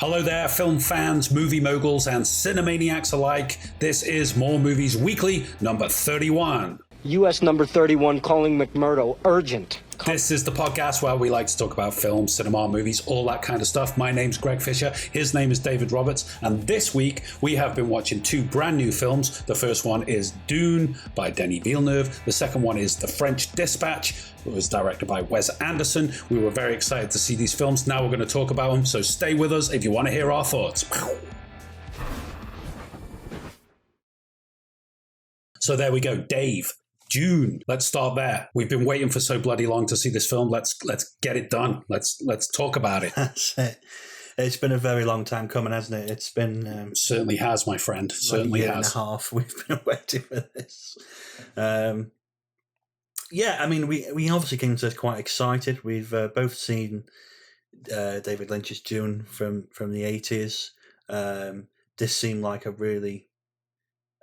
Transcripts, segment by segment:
Hello there, film fans, movie moguls, and cinemaniacs alike. This is More Movies Weekly, number 31. U.S. number 31 calling McMurdo, urgent. This is the podcast where we like to talk about film, cinema, movies, all that kind of stuff. My name's Greg Fisher. His name is David Roberts. And this week, we have been watching two brand new films. The first one is Dune by Denis Villeneuve. The second one is The French Dispatch. It was directed by Wes Anderson. We were very excited to see these films. Now we're going to talk about them. So stay with us if you want to hear our thoughts. So there we go. Dave. Dune. Let's start there. We've been waiting for so bloody long to see this film. Let's get it done. Let's talk about it. That's it. It's been a very long time coming, hasn't it? It's been certainly has, my friend. Certainly a year has. And a half we've been waiting for this. Yeah, I mean, we obviously came to this quite excited. We've both seen David Lynch's Dune from the 80s. This seemed like a really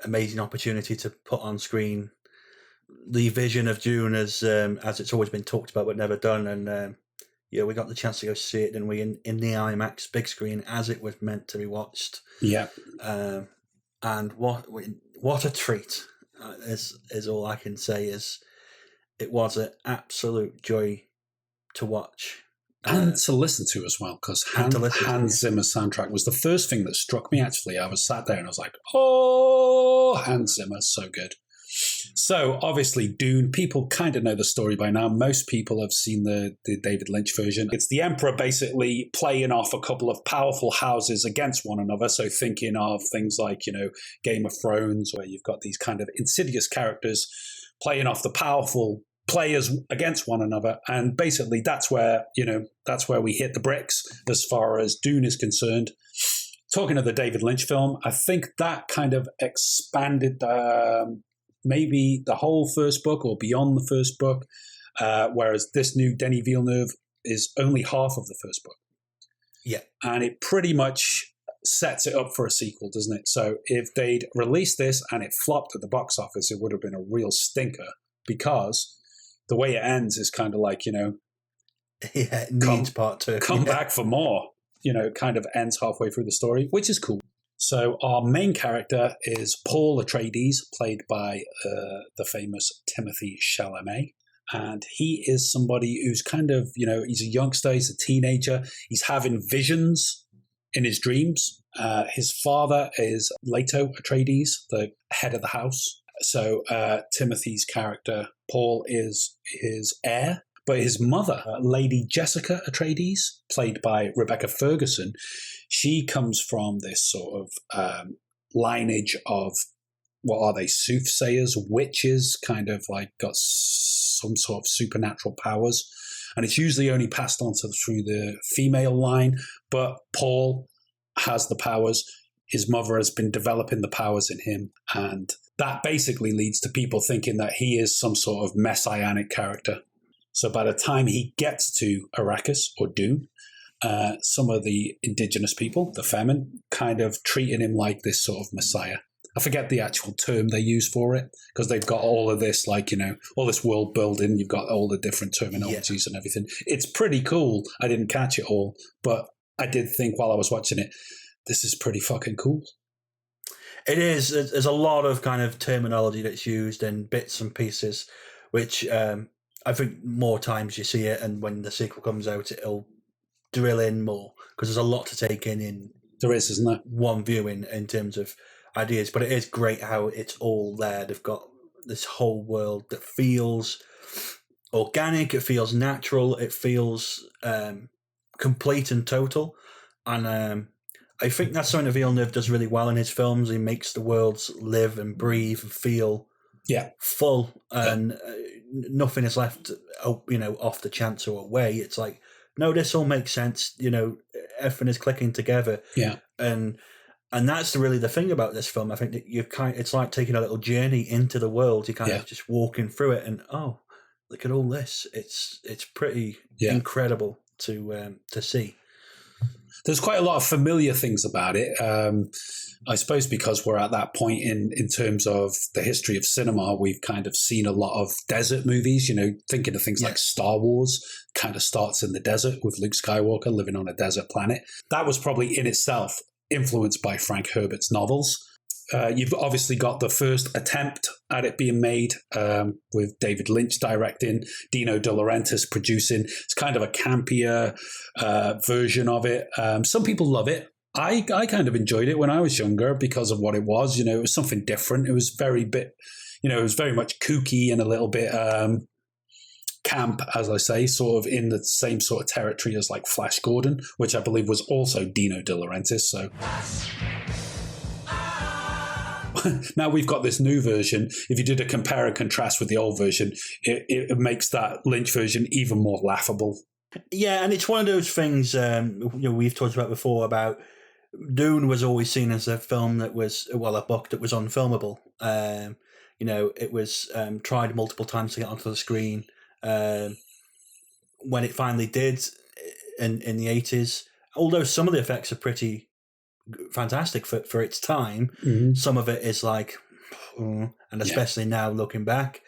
amazing opportunity to put on screen the vision of Dune as it's always been talked about but never done, and we got the chance to go see it, didn't we, in the IMAX big screen as it was meant to be watched. Yeah, and what a treat is all I can say. Is it was an absolute joy to watch and to listen to as well, because Hans Zimmer's soundtrack was the first thing that struck me. Actually, I was sat there and I was like, "Oh, Hans Zimmer's so good." So, obviously, Dune, people kind of know the story by now. Most people have seen the David Lynch version. It's the Emperor basically playing off a couple of powerful houses against one another. So, thinking of things like, Game of Thrones, where you've got these kind of insidious characters playing off the powerful players against one another. And basically, that's where we hit the bricks as far as Dune is concerned. Talking of the David Lynch film, I think that kind of expanded maybe the whole first book or beyond the first book, whereas this new Denis Villeneuve is only half of the first book. Yeah. And it pretty much sets it up for a sequel, doesn't it? So if they'd released this and it flopped at the box office, it would have been a real stinker, because the way it ends is kind of like, it needs part two. Come back for more, kind of ends halfway through the story, which is cool. So our main character is Paul Atreides, played by the famous Timothée Chalamet. And he is somebody who's kind of, he's a youngster, he's a teenager. He's having visions in his dreams. His father is Leto Atreides, the head of the house. So Timothy's character, Paul, is his heir. But his mother, Lady Jessica Atreides, played by Rebecca Ferguson, she comes from this sort of lineage of, what are they, soothsayers, witches, kind of like got some sort of supernatural powers. And it's usually only passed on through the female line. But Paul has the powers. His mother has been developing the powers in him. And that basically leads to people thinking that he is some sort of messianic character. So by the time he gets to Arrakis or Dune, some of the indigenous people, the Femin, kind of treating him like this sort of messiah. I forget the actual term they use for it, because they've got all of this, all this world building. You've got all the different terminologies and everything. It's pretty cool. I didn't catch it all, but I did think while I was watching it, this is pretty fucking cool. It is. There's a lot of kind of terminology that's used in bits and pieces, which I think more times you see it, and when the sequel comes out, it'll drill in more, because there's a lot to take in. There is, isn't there? One viewing in terms of ideas, but it is great how it's all there. They've got this whole world that feels organic, it feels natural, it feels complete and total, and I think that's something that Villeneuve does really well in his films. He makes the worlds live and breathe and feel full, and nothing is left, off the chance or away. It's like, no, this all makes sense. Everything is clicking together. Yeah, and that's really the thing about this film. I think that it's like taking a little journey into the world. You kind of just walking through it, and look at all this. It's pretty incredible to see. There's quite a lot of familiar things about it. I suppose because we're at that point in terms of the history of cinema, we've kind of seen a lot of desert movies, you know, thinking of things like Star Wars kind of starts in the desert with Luke Skywalker living on a desert planet. That was probably in itself influenced by Frank Herbert's novels. You've obviously got the first attempt at it being made with David Lynch directing, Dino De Laurentiis producing. It's kind of a campier version of it. Some people love it. I kind of enjoyed it when I was younger because of what it was. You know, it was something different. It was it was very much kooky and a little bit camp, as I say, sort of in the same sort of territory as like Flash Gordon, which I believe was also Dino De Laurentiis. So now we've got this new version. If you did a compare and contrast with the old version, it makes that Lynch version even more laughable. Yeah, and it's one of those things we've talked about before about Dune was always seen as a film that was, well, a book that was unfilmable. It was tried multiple times to get onto the screen. When it finally did in the 80s, although some of the effects are pretty fantastic for its time, some of it is like, and especially now looking back.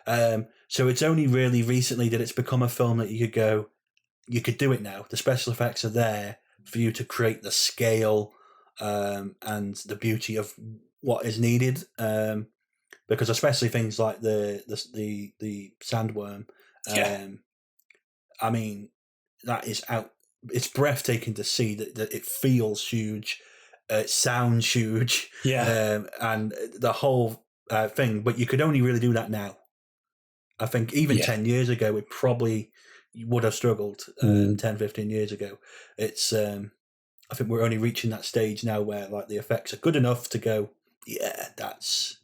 So it's only really recently that it's become a film that you could go, you could do it now. The special effects are there for you to create the scale and the beauty of what is needed. Because especially things like the sandworm, I mean, that is out. It's breathtaking to see that it feels huge, it sounds huge, and the whole thing. But you could only really do that now. I think even 10 years ago, it probably would have struggled 10, 15 years ago. It's I think we're only reaching that stage now where like the effects are good enough to go, that's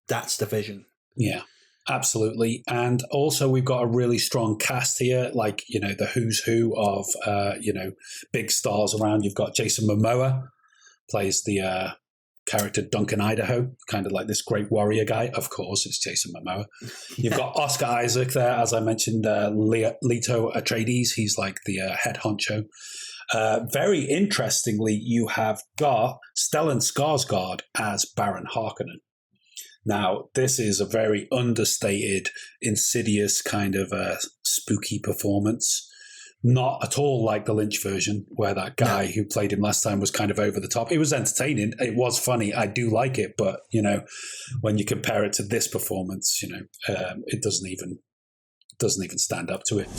the vision. Yeah, absolutely. And also we've got a really strong cast here, like, you know, the who's who of, big stars around. You've got Jason Momoa, plays the character Duncan Idaho, kind of like this great warrior guy. Of course, it's Jason Momoa. You've got Oscar Isaac there, as I mentioned, Leto Atreides. He's like the head honcho. Very interestingly, you have got Stellan Skarsgård as Baron Harkonnen. Now, this is a very understated, insidious kind of spooky performance. Not at all like the Lynch version, where that guy who played him last time was kind of over the top. It was entertaining. It was funny. I do like it. But, you know, when you compare it to this performance, you know, it doesn't even stand up to it.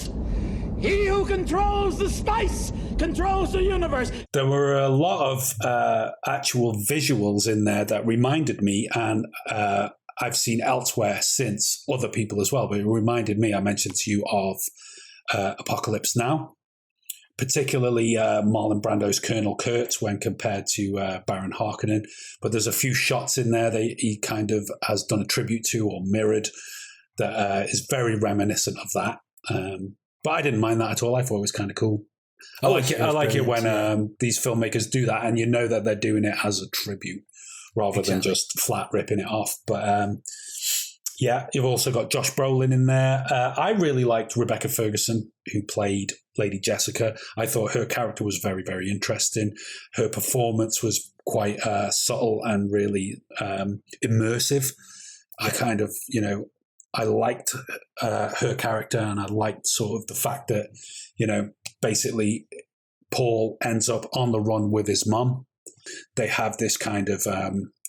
He who controls the spice controls the universe. There were a lot of actual visuals in there that reminded me, and I've seen elsewhere since, other people as well, but it reminded me, I mentioned to you, of Apocalypse Now, particularly Marlon Brando's Colonel Kurtz when compared to Baron Harkonnen. But there's a few shots in there that he kind of has done a tribute to or mirrored that is very reminiscent of that. But I didn't mind that at all. I thought it was kind of cool. I like it when these filmmakers do that, and you know that they're doing it as a tribute rather than just flat ripping it off. But you've also got Josh Brolin in there. I really liked Rebecca Ferguson, who played Lady Jessica. I thought her character was very, very interesting. Her performance was quite subtle and really immersive. I kind of, I liked her character, and I liked sort of the fact that, basically Paul ends up on the run with his mum. They have this kind of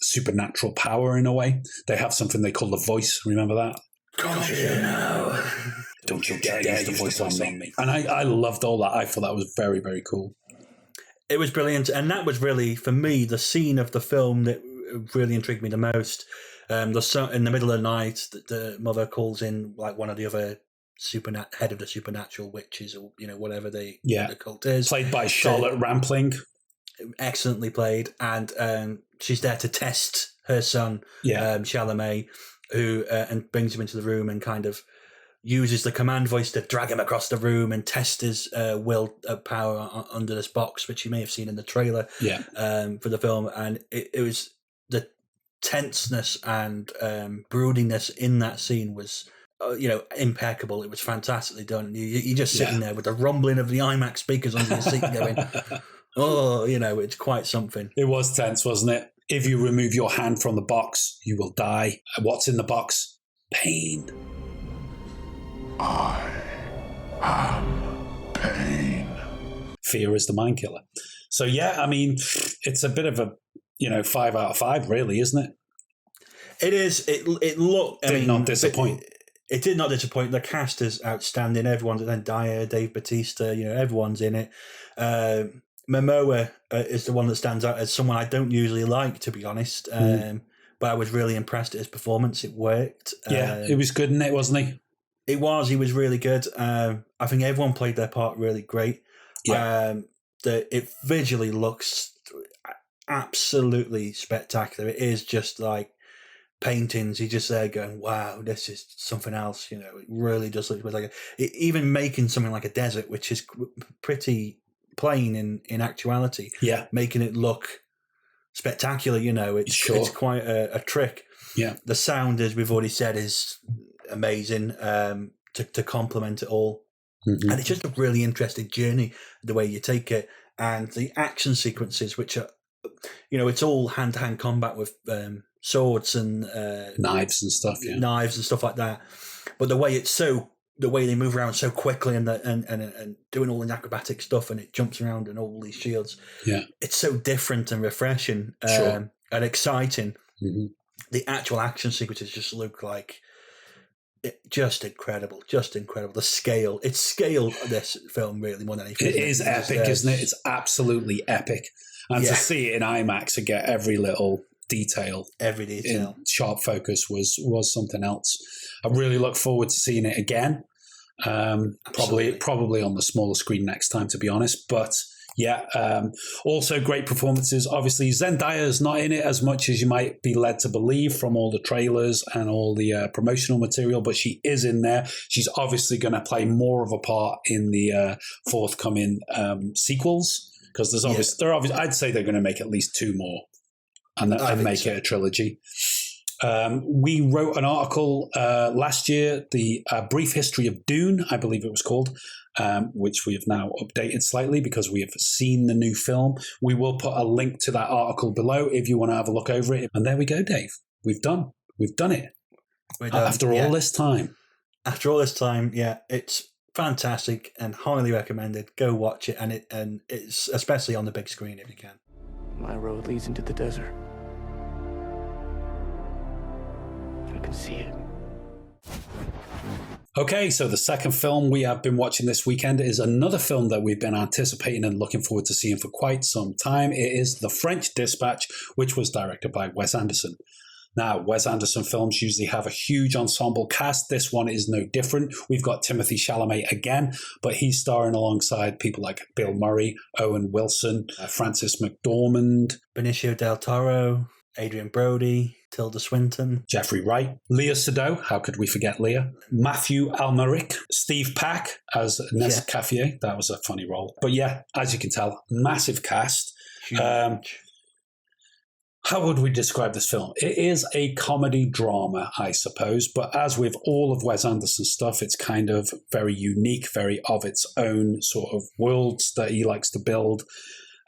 supernatural power in a way. They have something they call the voice. Remember that? Don't you dare use the voice on me. And I loved all that. I thought that was very, very cool. It was brilliant. And that was really, for me, the scene of the film that really intrigued me the most. In the middle of the night, the mother calls in like one of the other head of the supernatural witches, or whatever the cult is, played by Charlotte Rampling, excellently played, and she's there to test her son, Chalamet, who and brings him into the room and kind of uses the command voice to drag him across the room and test his will power under this box, which you may have seen in the trailer for the film, and it was the tenseness and broodiness in that scene was impeccable. It was fantastically done. You're just sitting there with the rumbling of the IMAX speakers under your seat going, Oh, it's quite something. It was tense, wasn't it? If you remove your hand from the box, you will die. What's in the box? Pain. I am pain. Fear is the mind killer. So, yeah, I mean, it's a bit of a, 5 out of 5, really, isn't it? It is. It looked... Did not disappoint. It did not disappoint. The cast is outstanding. Everyone's in Zendaya, Dave Bautista, everyone's in it. Momoa is the one that stands out as someone I don't usually like, to be honest. But I was really impressed at his performance. It worked. Yeah, it was good in it, wasn't he? It was. He was really good. I think everyone played their part really great. Yeah. It visually looks absolutely spectacular. It is just like paintings. You're just there going, wow, this is something else. It really does look like even making something like a desert, which is pretty plain in actuality. Yeah. Making it look spectacular, it's quite a trick. Yeah. The sound, as we've already said, is amazing to complement it all. Mm-hmm. And it's just a really interesting journey, the way you take it. And the action sequences, which are, it's all hand-to-hand combat with swords and knives and stuff. Yeah. Knives and stuff like that. But the way they move around so quickly and doing all the acrobatic stuff, and it jumps around and all these shields. Yeah. It's so different and refreshing and exciting. Mm-hmm. The actual action sequences just look like just incredible. The scale. It's scaled this film really more than anything. It is epic, isn't it? It's absolutely epic. And to see it in IMAX and get every little detail in sharp focus was something else. I really look forward to seeing it again. Probably on the smaller screen next time, to be honest. But also great performances. Obviously, Zendaya is not in it as much as you might be led to believe from all the trailers and all the promotional material, but she is in there. She's obviously going to play more of a part in the forthcoming sequels, because I'd say they're going to make at least 2 more and make it a trilogy. We wrote an article last year, the Brief History of Dune, I believe it was called, which we have now updated slightly because we have seen the new film. We will put a link to that article below if you want to have a look over it. And there we go, Dave. We've done it. We're done. After all this time. After all this time, it's fantastic and highly recommended. Go watch it, and it's especially on the big screen if you can. My road leads into the desert. I can see it. Okay, so the second film we have been watching this weekend is another film that we've been anticipating and looking forward to seeing for quite some time. It is The French Dispatch, which was directed by Wes Anderson. Now, Wes Anderson films usually have a huge ensemble cast. This one is no different. We've got Timothée Chalamet again, but he's starring alongside people like Bill Murray, Owen Wilson, Francis McDormand, Benicio del Toro, Adrien Brody, Tilda Swinton, Jeffrey Wright, Léa Seydoux, how could we forget Léa? Mathieu Amalric, Steve Pack as Nescafier. That was a funny role. But as you can tell, massive cast. How would we describe this film? It is a comedy drama, I suppose, but as with all of Wes Anderson's stuff, it's kind of very unique, very of its own sort of worlds that he likes to build.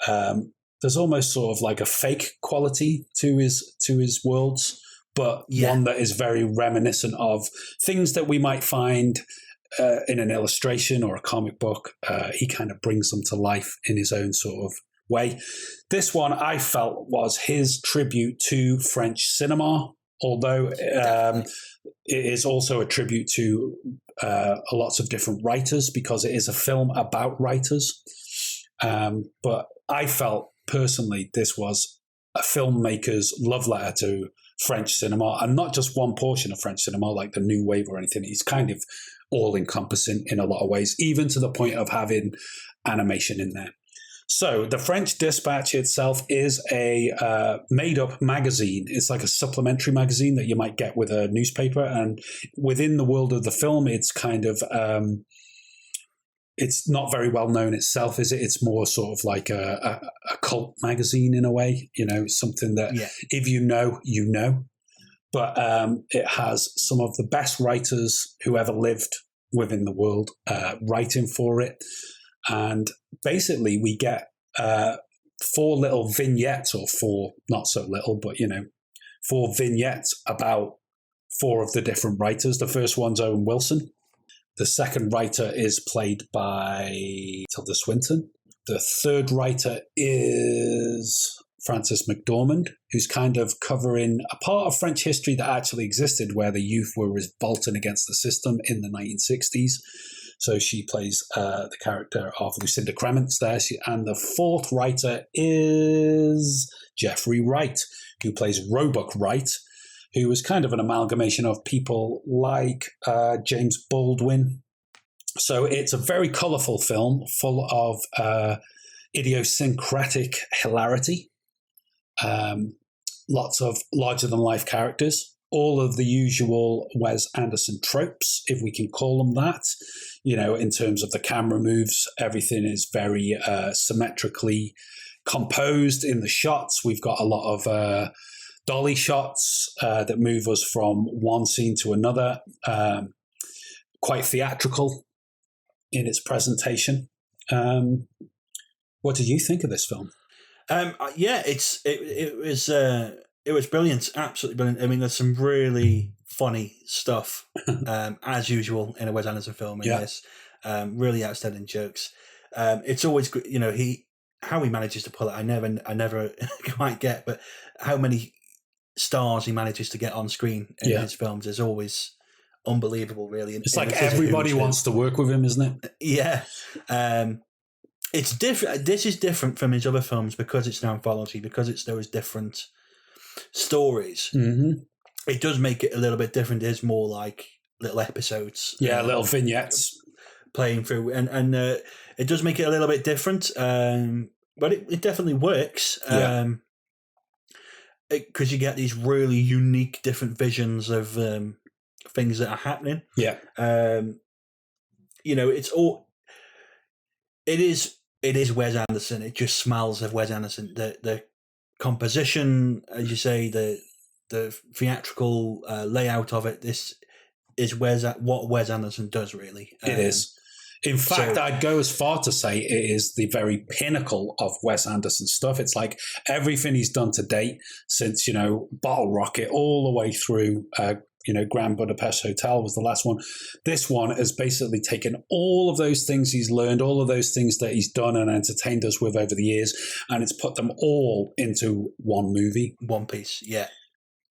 There's almost sort of like a fake quality to his worlds, but one that is very reminiscent of things that we might find in an illustration or a comic book. He kind of brings them to life in his own sort of way. This one I felt was his tribute to French cinema, although it is also a tribute to lots of different writers because it is a film about writers. But I felt personally this was a filmmaker's love letter to French cinema, and not just one portion of French cinema like the New Wave or anything. He's kind of all-encompassing in a lot of ways, even to the point of having animation in there. So the French Dispatch itself is a made-up magazine. It's like a supplementary magazine that you might get with a newspaper. And within the world of the film, it's kind of it's not very well known itself, is it? It's more sort of like a cult magazine in a way, something that if you know, you know. But it has some of the best writers who ever lived within the world writing for it. And basically we get 4 little vignettes, or 4 not so little, but 4 vignettes about 4 of the different writers. The first one's Owen Wilson. The second writer is played by Tilda Swinton. The third writer is Francis McDormand, who's kind of covering a part of French history that actually existed where the youth were revolting against the system in the 1960s. So she plays the character of Lucinda Crements there. And the fourth writer is Jeffrey Wright, who plays Roebuck Wright, who was kind of an amalgamation of people like James Baldwin. So it's a very colourful film full of idiosyncratic hilarity. Lots of larger-than-life characters, all of the usual Wes Anderson tropes, if we can call them that. In terms of the camera moves, everything is very symmetrically composed in the shots. We've got a lot of dolly shots that move us from one scene to another. Quite theatrical in its presentation. What did you think of this film? Yeah, it was brilliant, absolutely brilliant. I mean, there's some really funny stuff, as usual in a Wes Anderson film. In this, really outstanding jokes. It's always good, how he manages to pull it. I never quite get, but how many stars he manages to get on screen in his films is always unbelievable. Really, it's like everybody wants to work with him, isn't it? Yeah. It's different. This is different from his other films because it's an anthology, because it's those different stories. Mm-hmm. It does make it a little bit different. It is more like little episodes. Yeah, little vignettes playing through. And it does make it a little bit different. But it definitely works. Because you get these really unique, different visions of things that are happening. Yeah. It's all... It is Wes Anderson. It just smells of Wes Anderson. The composition, as you say, the theatrical layout of it. This is what Wes Anderson does. Really, it is. In fact, I'd go as far to say it is the very pinnacle of Wes Anderson stuff. It's like everything he's done to date, since Bottle Rocket all the way through. Grand Budapest Hotel was the last one. This one has basically taken all of those things he's learned, all of those things that he's done and entertained us with over the years, and it's put them all into one movie. One piece, yeah.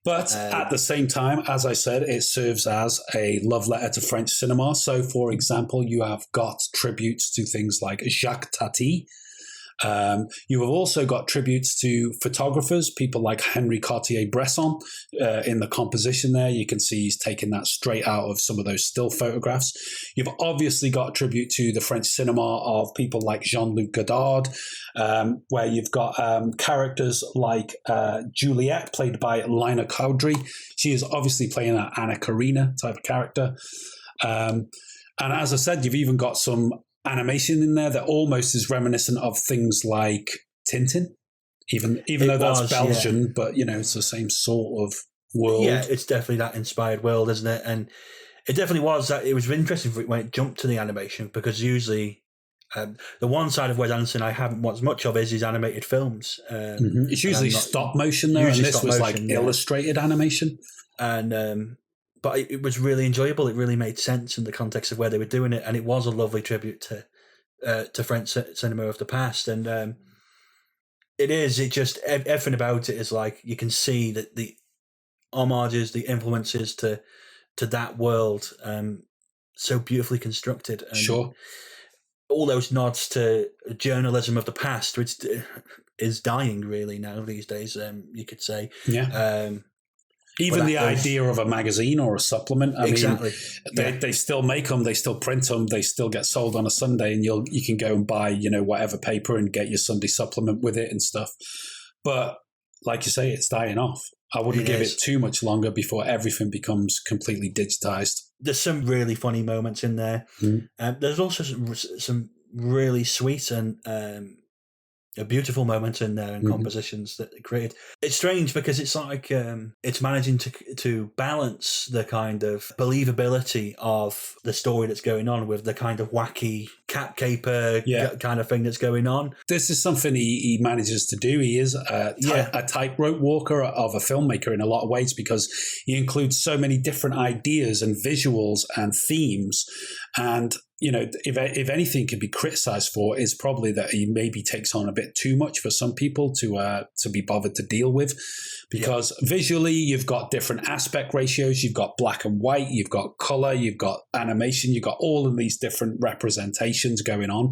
But at the same time, as I said, it serves as a love letter to French cinema. So, for example, you have got tributes to things like Jacques Tati. You have also got tributes to photographers, people like Henri Cartier-Bresson in the composition there. You can see he's taken that straight out of some of those still photographs. You've obviously got tribute to the French cinema of people like Jean-Luc Godard, where you've got characters like Juliette, played by Lyna Khoudri. She is obviously playing that Anna Karenina type of character. And as I said, you've even got some animation in there that almost is reminiscent of things like Tintin, even though that's Belgian, but it's the same sort of world. Yeah, it's definitely that inspired world, isn't it? And it definitely was that. It was interesting when it jumped to the animation, because usually the one side of Wes Anderson I haven't watched much of is his animated films. It's usually stop motion there, and this was illustrated animation. And but it was really enjoyable. It really made sense in the context of where they were doing it, and it was a lovely tribute to French cinema of the past. And it just everything about it is like you can see that the homages, the influences to that world, so beautifully constructed. And sure, all those nods to journalism of the past, which is dying really now these days. You could say, yeah. Even the idea of a magazine or a supplement. I mean, they still make them, they still print them, they still get sold on a Sunday, and you can go and buy, whatever paper and get your Sunday supplement with it and stuff. But like you say, it's dying off. I wouldn't give it too much longer before everything becomes completely digitized. There's some really funny moments in there. There's also some really sweet and beautiful moments in there and compositions that they created. It's strange because it's like it's managing to balance the kind of believability of the story that's going on with the kind of wacky cap caper kind of thing that's going on. This is something he manages to do. He is a tightrope walker of a filmmaker in a lot of ways, because he includes so many different ideas and visuals and themes. And if anything could be criticized for, is probably that he maybe takes on a bit too much for some people to be bothered to deal with, because visually you've got different aspect ratios, you've got black and white, you've got color, you've got animation, you've got all of these different representations going on.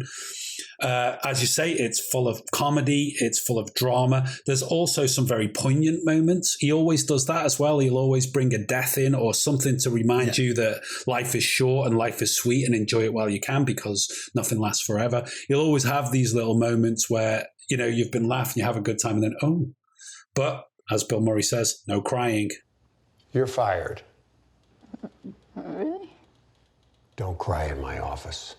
As you say, it's full of comedy, it's full of drama. There's also some very poignant moments. He always does that as well. He'll always bring a death in or something to remind you that life is short and life is sweet, and enjoy it while you can, because nothing lasts forever. You'll always have these little moments where, you've been laughing, you have a good time, and then, but as Bill Murray says, no crying. You're fired. Really? Don't cry in my office.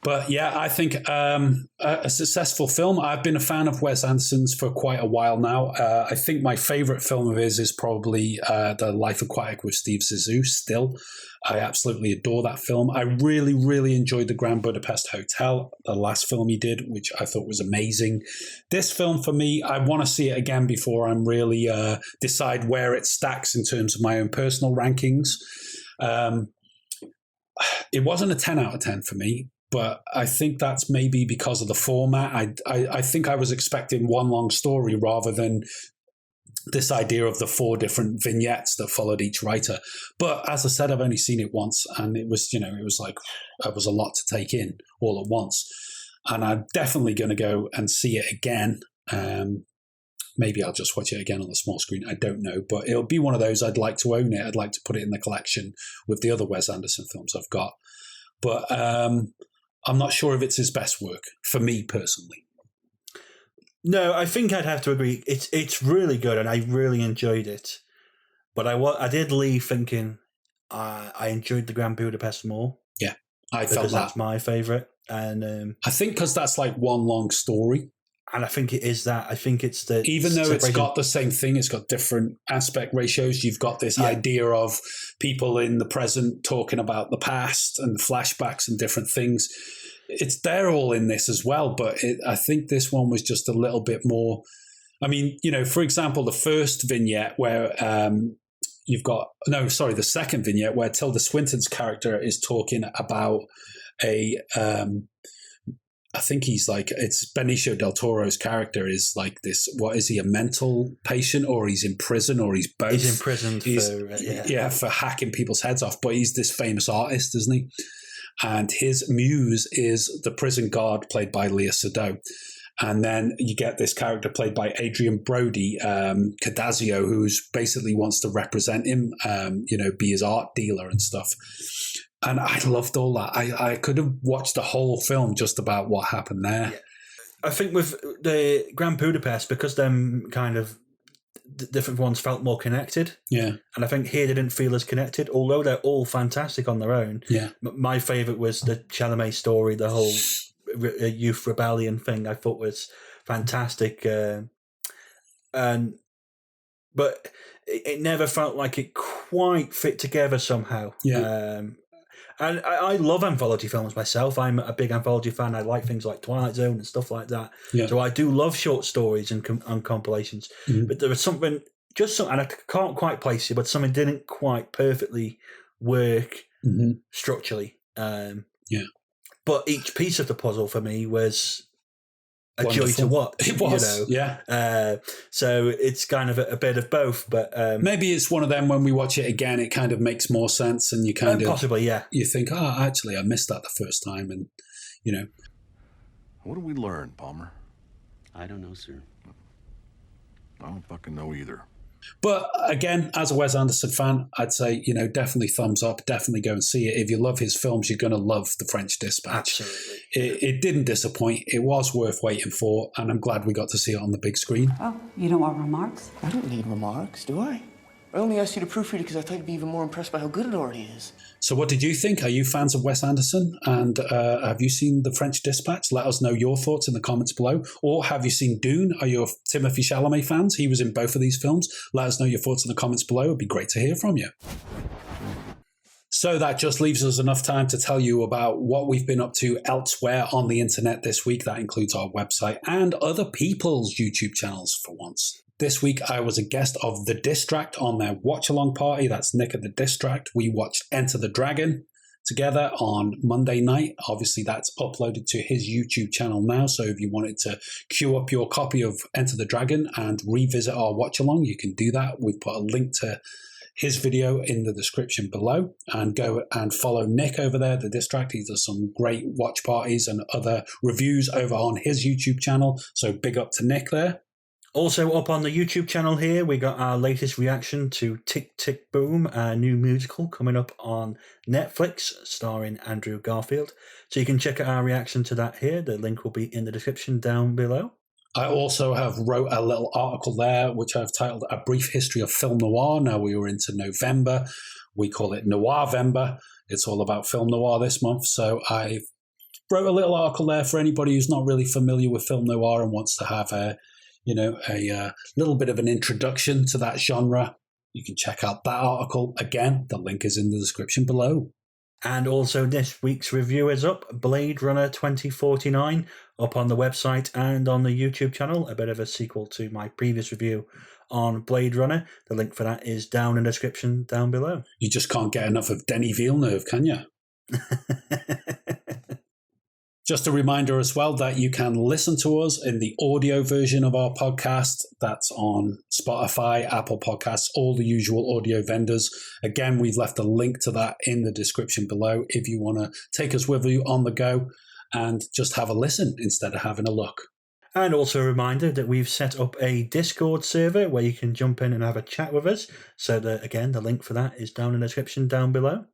But yeah, I think a successful film. I've been a fan of Wes Anderson's for quite a while now. I think my favorite film of his is probably The Life Aquatic with Steve Zissou still. I absolutely adore that film. I really, really enjoyed The Grand Budapest Hotel, the last film he did, which I thought was amazing. This film, for me, I want to see it again before I'm really decide where it stacks in terms of my own personal rankings. It wasn't a 10 out of 10 for me, but I think that's maybe because of the format. I think I was expecting one long story rather than this idea of the 4 different vignettes that followed each writer. But as I said, I've only seen it once, and it was, it was like, it was a lot to take in all at once. And I'm definitely going to go and see it again. Maybe I'll just watch it again on the small screen. I don't know, but it'll be one of those. I'd like to own it. I'd like to put it in the collection with the other Wes Anderson films I've got. But I'm not sure if it's his best work, for me personally. No, I think I'd have to agree. It's really good, and I really enjoyed it. But I did leave thinking I enjoyed The Grand Budapest more. Yeah, I felt that. That's my favourite. And I think because that's like one long story. And I think it is that. I think it's the... Even though it's got the same thing, it's got different aspect ratios. You've got this idea of people in the present talking about the past and flashbacks and different things. They're all in this as well, but I think this one was just a little bit more... I mean, for example, the first vignette where you've got... No, sorry, the second vignette where Tilda Swinton's character is talking about a... I think he's like, it's Benicio del Toro's character is like this, what is he, a mental patient, or he's in prison, or he's both? He's in prison for hacking people's heads off, but he's this famous artist, isn't he? And his muse is the prison guard played by Léa Seydoux. And then you get this character played by Adrien Brody, Cadazio, who's basically wants to represent him, be his art dealer and stuff. And I loved all that. I could have watched the whole film just about what happened there. Yeah. I think with the Grand Budapest, because them kind of different ones felt more connected. Yeah. And I think here they didn't feel as connected, although they're all fantastic on their own. Yeah. My favourite was the Chalamet story, the whole youth rebellion thing I thought was fantastic. But it never felt like it quite fit together somehow. Yeah. And I love anthology films myself. I'm a big anthology fan. I like things like Twilight Zone and stuff like that. Yeah. So I do love short stories and compilations. Mm-hmm. But there was something, and I can't quite place it, but something didn't quite perfectly work structurally. But each piece of the puzzle for me was a wonderful joy to watch. It was, so it's kind of a bit of both, but maybe it's one of them when we watch it again, it kind of makes more sense, and you kind of possibly, you think, actually, I missed that the first time, and What did we learn, Palmer? I don't know, sir. I don't fucking know either. But again, as a Wes Anderson fan, I'd say, definitely thumbs up. Definitely go and see it. If you love his films, you're going to love The French Dispatch. Absolutely. It didn't disappoint. It was worth waiting for, and I'm glad we got to see it on the big screen. Oh, you don't want remarks? I don't need remarks, do I? I only asked you to proofread it because I thought you'd be even more impressed by how good it already is. So what did you think? Are you fans of Wes Anderson? And have you seen The French Dispatch? Let us know your thoughts in the comments below. Or have you seen Dune? Are you Timothée Chalamet fans? He was in both of these films. Let us know your thoughts in the comments below. It'd be great to hear from you. So that just leaves us enough time to tell you about what we've been up to elsewhere on the internet this week. That includes our website and other people's YouTube channels for once. This week, I was a guest of The Distract on their watch-along party. That's Nick at The Distract. We watched Enter the Dragon together on Monday night. Obviously, that's uploaded to his YouTube channel now. So if you wanted to queue up your copy of Enter the Dragon and revisit our watch-along, you can do that. We've put a link to his video in the description below, and go and follow Nick over there at The Distract. He does some great watch parties and other reviews over on his YouTube channel. So big up to Nick there. Also up on the YouTube channel here, we got our latest reaction to Tick, Tick, Boom, a new musical coming up on Netflix, starring Andrew Garfield. So you can check out our reaction to that here. The link will be in the description down below. I also have wrote a little article there, which I've titled A Brief History of Film Noir. Now we were into November. We call it Noirvember. It's all about film noir this month. So I wrote a little article there for anybody who's not really familiar with film noir and wants to have a little bit of an introduction to that genre. You can check out that article. Again, the link is in the description below. And also this week's review is up, Blade Runner 2049, up on the website and on the YouTube channel. A bit of a sequel to my previous review on Blade Runner. The link for that is down in the description down below. You just can't get enough of Denis Villeneuve, can you? Just a reminder as well that you can listen to us in the audio version of our podcast. That's on Spotify, Apple Podcasts, all the usual audio vendors. Again, we've left a link to that in the description below if you want to take us with you on the go and just have a listen instead of having a look. And also a reminder that we've set up a Discord server where you can jump in and have a chat with us. So again, the link for that is down in the description down below.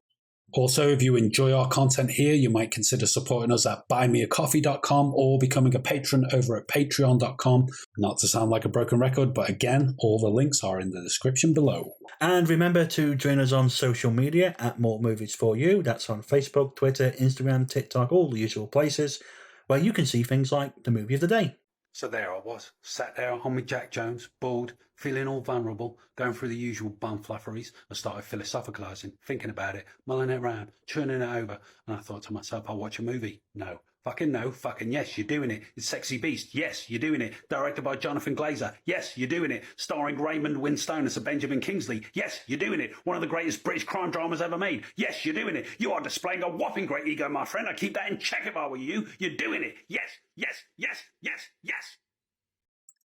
Also, if you enjoy our content here, you might consider supporting us at buymeacoffee.com or becoming a patron over at patreon.com. Not to sound like a broken record, but again, all the links are in the description below. And remember to join us on social media at More Movies For You. That's on Facebook, Twitter, Instagram, TikTok, all the usual places where you can see things like the movie of the day. So there I was, sat there on my Jack Jones, bored, feeling all vulnerable, going through the usual bum flufferys. I started philosophicising, thinking about it, mulling it around, churning it over, and I thought to myself, I'll watch a movie. No. Fucking no, fucking yes, you're doing it. It's Sexy Beast, yes, you're doing it. Directed by Jonathan Glazer, yes, you're doing it. Starring Raymond Winstone as Benjamin Kingsley, yes, you're doing it. One of the greatest British crime dramas ever made, yes, you're doing it. You are displaying a whopping great ego, my friend. I keep that in check if I were you. You're doing it, yes, yes, yes, yes, yes.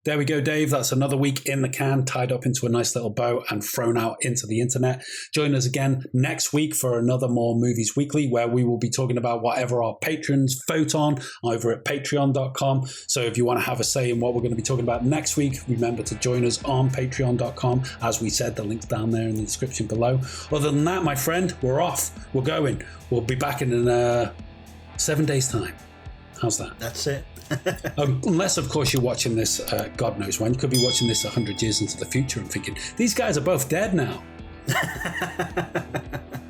There we go, Dave. That's another week in the can, tied up into a nice little bow and thrown out into the internet. Join us again next week for another More Movies Weekly, where we will be talking about whatever our patrons vote on over at patreon.com. So if you want to have a say in what we're going to be talking about next week, remember to join us on patreon.com. As we said, the link's down there in the description below. Other than that, my friend, we're off. We're going. We'll be back in 7 days' time. How's that? That's it. Unless, of course, you're watching this, God knows when. You could be watching this 100 years into the future and thinking, these guys are both dead now.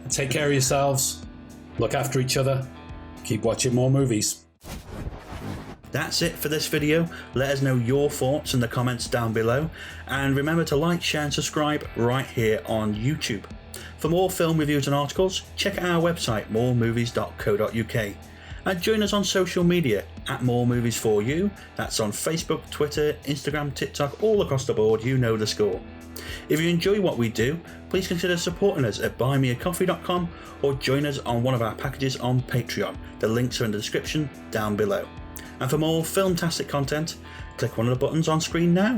Take care of yourselves. Look after each other. Keep watching more movies. That's it for this video. Let us know your thoughts in the comments down below. And remember to like, share and subscribe right here on YouTube. For more film reviews and articles, check out our website, moremovies.co.uk. And join us on social media at More Movies For You. That's on Facebook, Twitter, Instagram, TikTok, all across the board. You know the score. If you enjoy what we do, please consider supporting us at buymeacoffee.com or join us on one of our packages on Patreon. The links are in the description down below. And for more filmtastic content, click one of the buttons on screen now.